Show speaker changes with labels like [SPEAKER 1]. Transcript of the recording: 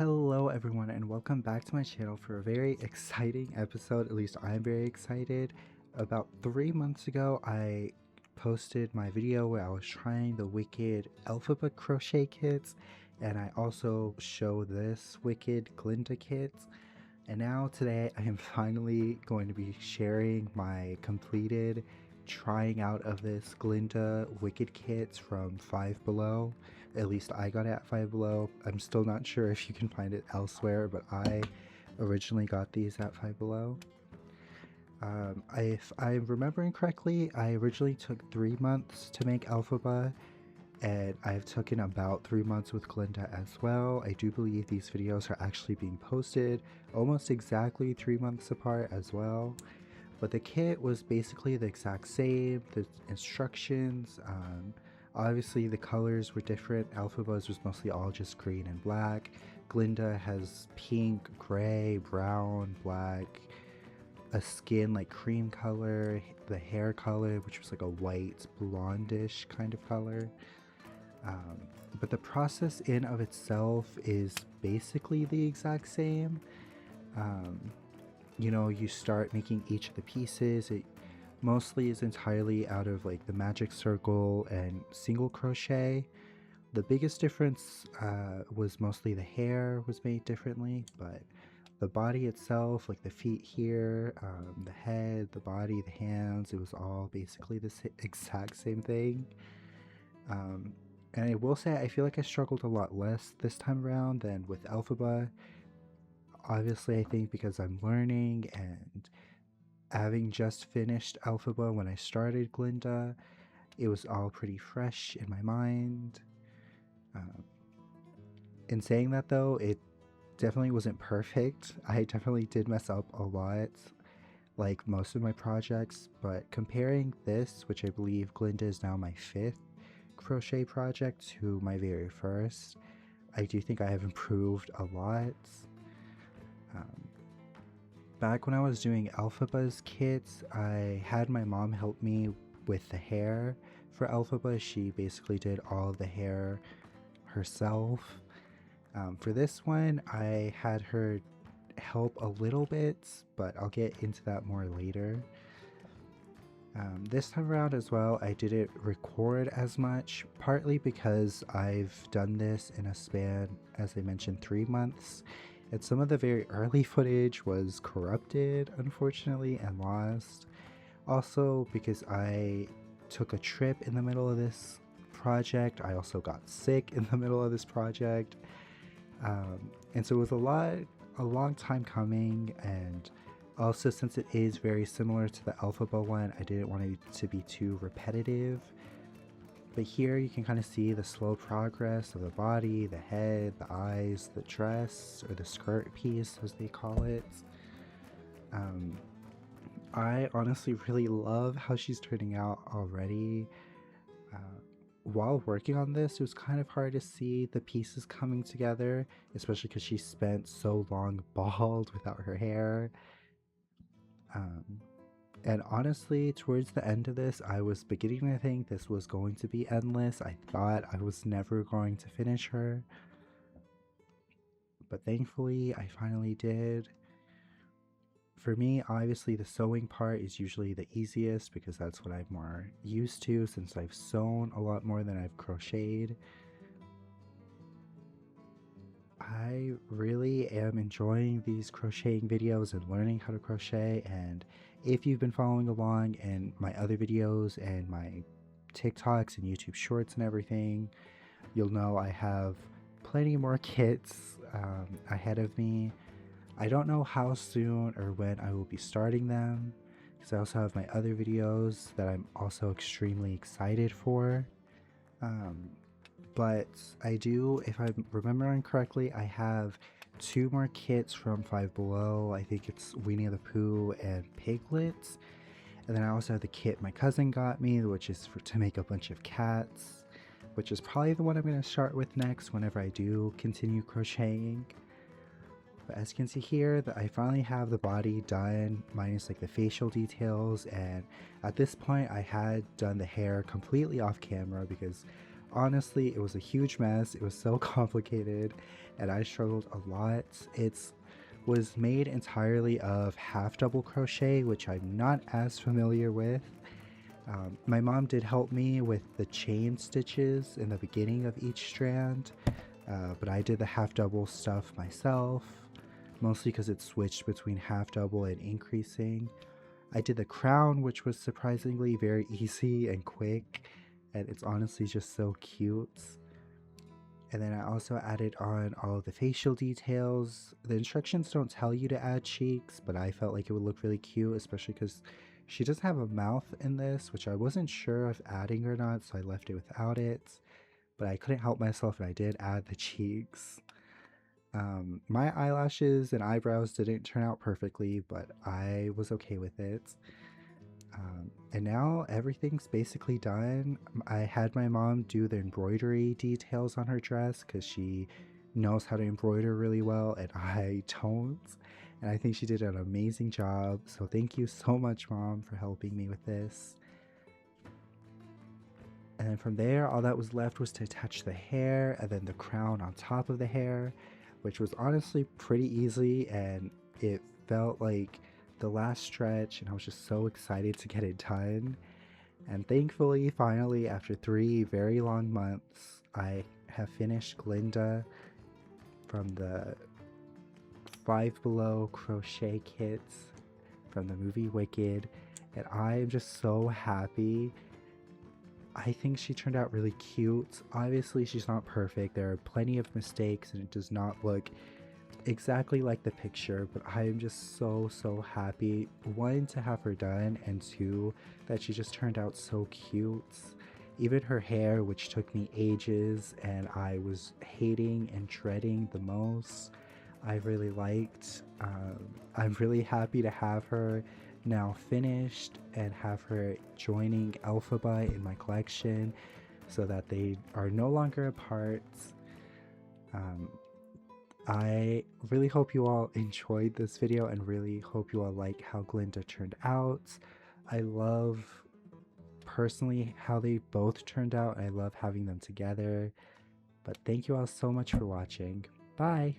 [SPEAKER 1] Hello everyone and welcome back to my channel for a very exciting episode. At least I'm very excited. About 3 months ago I posted my video where I was trying the Wicked alphabet crochet kits, and I also show this Wicked Glinda kit. And now today I am finally going to be sharing my completed trying out of this Glinda Wicked kits from Five Below. At least I got it at Five Below. I'm still not sure if you can find it elsewhere, but I originally got these at Five Below. If I'm remembering correctly, I originally took 3 months to make Alphaba, and I've taken about 3 months with Glinda as well. I do believe these videos are actually being posted almost exactly 3 months apart as well. But the kit was basically the exact same, the instructions, obviously the colors were different. Alphaba's was mostly all just green and black. Glinda has pink, gray, brown, black, a skin like cream color, the hair color which was like a white blondish kind of color. But the process in of itself is basically the exact same. You know, you start making each of the pieces. It mostly is entirely out of like the magic circle and single crochet. The biggest difference was mostly the hair was made differently, but the body itself, like the feet here, the head, the body, the hands, it was all basically the exact same thing. And I will say I feel like I struggled a lot less this time around than with Alphaba. Obviously, I think because I'm learning and having just finished Alphaba when I started Glinda, it was all pretty fresh in my mind. In saying that though, it definitely wasn't perfect. I definitely did mess up a lot, like most of my projects, but comparing this, which I believe Glinda is now my 5th crochet project, to my very first, I do think I have improved a lot. Back when I was doing Alphaba's kits, I had my mom help me with the hair for Alphaba. She basically did all of the hair herself. For this one, I had her help a little bit, but I'll get into that more later. This time around as well, I didn't record as much, partly because I've done this in a span, as I mentioned, 3 months. And some of the very early footage was corrupted, unfortunately, and lost. Also, because I took a trip in the middle of this project, I also got sick in the middle of this project. And so it was a long time coming, and also since it is very similar to the Alphaba one, I didn't want it to be too repetitive. But here you can kind of see the slow progress of the body, the head, the eyes, the dress, or the skirt piece as they call it. I honestly really love how she's turning out already. While working on this, it was kind of hard to see the pieces coming together, especially because she spent so long bald without her hair. And honestly, towards the end of this, I was beginning to think this was going to be endless. I thought I was never going to finish her. But thankfully, I finally did. For me, obviously, the sewing part is usually the easiest because that's what I'm more used to since I've sewn a lot more than I've crocheted. I really am enjoying these crocheting videos and learning how to crochet, and if you've been following along in my other videos and my TikToks and YouTube shorts and everything, you'll know I have plenty more kits ahead of me. I don't know how soon or when I will be starting them, because I also have my other videos that I'm also extremely excited for. But I do, if I'm remembering correctly, I have 2 more kits from Five Below. I think it's Winnie the Pooh and Piglets. And then I also have the kit my cousin got me, which is to make a bunch of cats, which is probably the one I'm going to start with next whenever I do continue crocheting. But as you can see here, that I finally have the body done, minus like the facial details, and at this point I had done the hair completely off camera because honestly, it was a huge mess. It was so complicated and I struggled a lot. It's was made entirely of half double crochet, which I'm not as familiar with. My mom did help me with the chain stitches in the beginning of each strand, but I did the half double stuff myself, mostly because it switched between half double and increasing. I did the crown, which was surprisingly very easy and quick, and it's honestly just so cute. And then I also added on all of the facial details. The instructions don't tell you to add cheeks, but I felt like it would look really cute, especially because she does have a mouth in this, which I wasn't sure of adding or not, so I left it without it. But I couldn't help myself and I did add the cheeks. My eyelashes and eyebrows didn't turn out perfectly, but I was okay with it. And now everything's basically done. I had my mom do the embroidery details on her dress because she knows how to embroider really well and I don't. And I think she did an amazing job. So thank you so much, Mom, for helping me with this. And then from there, all that was left was to attach the hair and then the crown on top of the hair, which was honestly pretty easy, and it felt like the last stretch, and I was just so excited to get it done. And thankfully, finally, after 3 very long months, I have finished Glinda from the Five Below crochet kits from the movie Wicked, and I am just so happy. I think she turned out really cute. Obviously, she's not perfect. There are plenty of mistakes, and it does not look exactly like the picture, but I am just so happy, one, to have her done, and two, that she just turned out so cute. Even her hair, which took me ages and I was hating and dreading the most, I really liked. I'm really happy to have her now finished and have her joining Elphaba in my collection so that they are no longer apart. Um, I really hope you all enjoyed this video and really hope you all like how Glinda turned out. I love personally how they both turned out. I love having them together. But thank you all so much for watching. Bye!